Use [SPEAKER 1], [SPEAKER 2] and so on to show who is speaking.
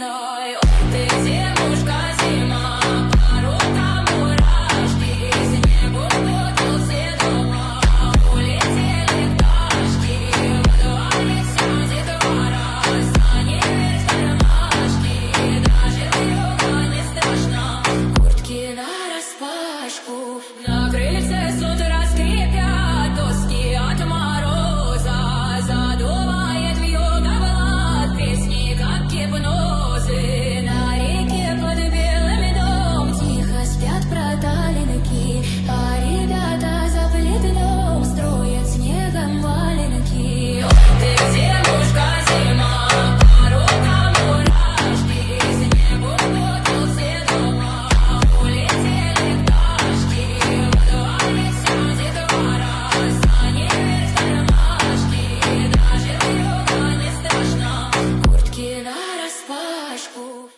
[SPEAKER 1] мной. Ты девушка зима, по мурашки, снегу кутал все дома, улетели пташки, во дворе вся детвора, сани весь кармашки, даже вьюга не страшна, куртки нараспашку, на крыльце с утра скрипят доски от мороза, задувает вьюга в лад песни, как гипнозы. На реке под белым дом тихо спят проталинки, а ребята за плетнем строят снегом валенки. Ты девушка зима, по мурашки, снегу кутал все дома, улетели пташки, во дворе вся детвора, сани весь кармашки, даже вьюга не страшна, куртки нараспашку.